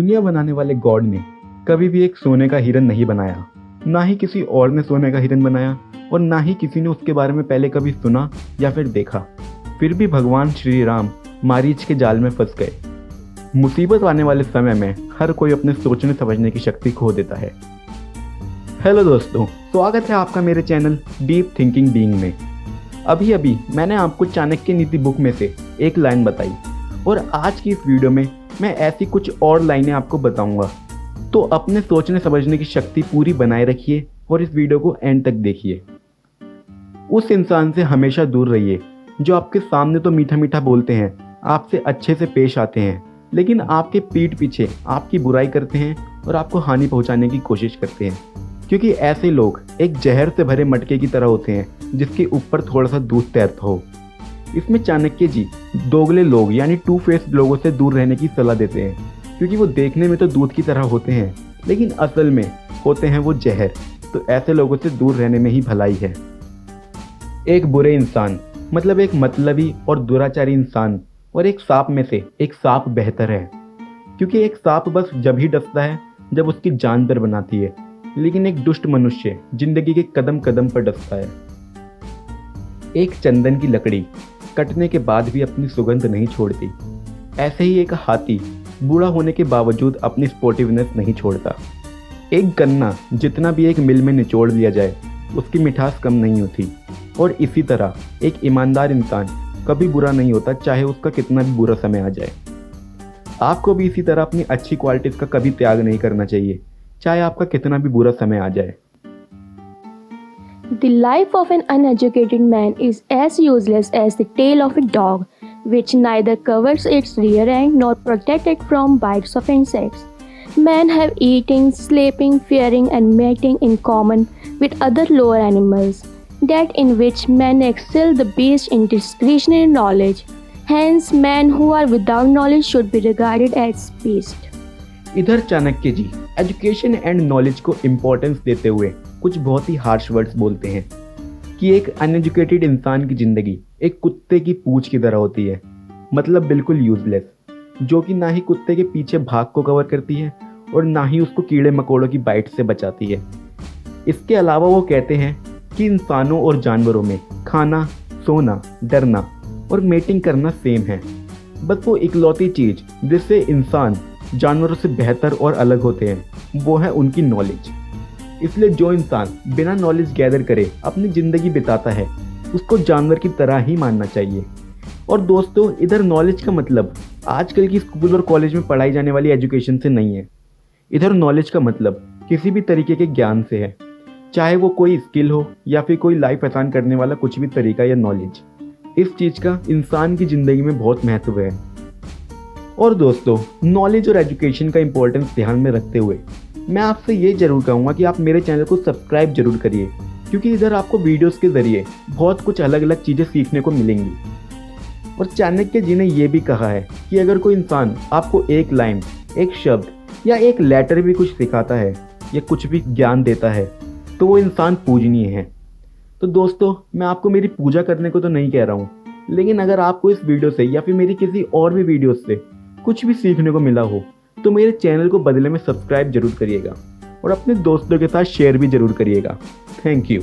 दुनिया बनाने वाले गॉड ने कभी भी एक सोने का हिरन नहीं बनाया, ना ही किसी और ने सोने का हिरन बनाया और ना ही किसी ने उसके बारे में पहले कभी सुना या फिर देखा। फिर भी भगवान श्री राम मारीच के जाल में फंस गए। मुसीबत आने वाले समय में हर कोई अपने सोचने समझने की शक्ति खो देता है। हेलो दोस्तों, स्वागत है आपका मेरे चैनल डीप थिंकिंग बीइंग में। अभी अभी मैंने आपको चाणक्य नीति बुक में से एक लाइन बताई और आज की इस वीडियो में मैं ऐसी कुछ और लाइनें आपको बताऊंगा। तो अपने सोचने समझने की शक्ति पूरी बनाए रखिए और इस वीडियो को एंड तक देखिए। उस इंसान से हमेशा दूर रहिए जो आपके सामने तो मीठा मीठा बोलते हैं, आपसे अच्छे से पेश आते हैं, लेकिन आपके पीठ पीछे आपकी बुराई करते हैं और आपको हानि पहुंचाने की कोशिश करते हैं। क्योंकि ऐसे लोग एक जहर से भरे मटके की तरह होते हैं जिसके ऊपर थोड़ा सा दूध तैरता हो। इसमें चाणक्य जी दोगले लोग यानी टू फेस्ड लोगों से दूर रहने की सलाह देते हैं, क्योंकि वो देखने में तो दूध की तरह होते हैं लेकिन असल में होते हैं वो जहर। तो ऐसे लोगों से दूर रहने में ही भलाई है। एक बुरे इंसान मतलब एक मतलबी और दुराचारी इंसान और एक सांप में से एक सांप बेहतर है, क्योंकि एक सांप बस जब ही डसता है जब उसकी जान दर बनाती है, लेकिन एक दुष्ट मनुष्य जिंदगी के कदम कदम पर डसता है। एक चंदन की लकड़ी कटने के बाद भी अपनी सुगंध नहीं छोड़ती, ऐसे ही एक हाथी बूढ़ा होने के बावजूद अपनी स्पोर्टिवनेस नहीं छोड़ता। एक गन्ना जितना भी एक मिल में निचोड़ दिया जाए उसकी मिठास कम नहीं होती, और इसी तरह एक ईमानदार इंसान कभी बुरा नहीं होता, चाहे उसका कितना भी बुरा समय आ जाए। आपको भी इसी तरह अपनी अच्छी क्वालिटीज का कभी त्याग नहीं करना चाहिए, चाहे आपका कितना भी बुरा समय आ जाए। The life of an uneducated man is as useless as the tail of a dog, which neither covers its rear end nor protects it from bites of insects. Men have eating, sleeping, fearing, and mating in common with other lower animals, that in which men excel the beast in discretionary knowledge. Hence, men who are without knowledge should be regarded as beasts. इधर चाणक्य जी education and knowledge को importance देते हुए कुछ बहुत ही harsh words बोलते हैं कि एक अनएजुकेटेड इंसान की ज़िंदगी एक कुत्ते की पूंछ की तरह होती है, मतलब बिल्कुल यूजलेस, जो कि ना ही कुत्ते के पीछे भाग को कवर करती है और ना ही उसको कीड़े मकोड़ों की बाइट से बचाती है। इसके अलावा वो कहते हैं कि इंसानों और जानवरों में खाना, सोना, डरना और मेटिंग करना सेम है। बस वो इकलौती चीज़ जिससे इंसान जानवरों से बेहतर और अलग होते हैं वो है उनकी नॉलेज। इसलिए जो इंसान बिना नॉलेज गैदर करे अपनी ज़िंदगी बिताता है उसको जानवर की तरह ही मानना चाहिए। और दोस्तों, इधर नॉलेज का मतलब आजकल की स्कूल और कॉलेज में पढ़ाई जाने वाली एजुकेशन से नहीं है। इधर नॉलेज का मतलब किसी भी तरीके के ज्ञान से है, चाहे वो कोई स्किल हो या फिर कोई लाइफ आसान करने वाला कुछ भी तरीका या नॉलेज। इस चीज़ का इंसान की ज़िंदगी में बहुत महत्व है। और दोस्तों, नॉलेज और एजुकेशन का इम्पोर्टेंस ध्यान में रखते हुए मैं आपसे ये जरूर कहूँगा कि आप मेरे चैनल को सब्सक्राइब जरूर करिए, क्योंकि इधर आपको वीडियोस के ज़रिए बहुत कुछ अलग अलग चीज़ें सीखने को मिलेंगी। और चाणक्य जी ने यह भी कहा है कि अगर कोई इंसान आपको एक लाइन, एक शब्द या एक लेटर भी कुछ सिखाता है या कुछ भी ज्ञान देता है तो वो इंसान पूजनीय है। तो दोस्तों, मैं आपको मेरी पूजा करने को तो नहीं कह रहा हूँ, लेकिन अगर आपको इस वीडियो से या फिर मेरी किसी और भी वीडियो से कुछ भी सीखने को मिला हो तो मेरे चैनल को बदले में सब्सक्राइब जरूर करिएगा और अपने दोस्तों के साथ शेयर भी जरूर करिएगा। Thank you.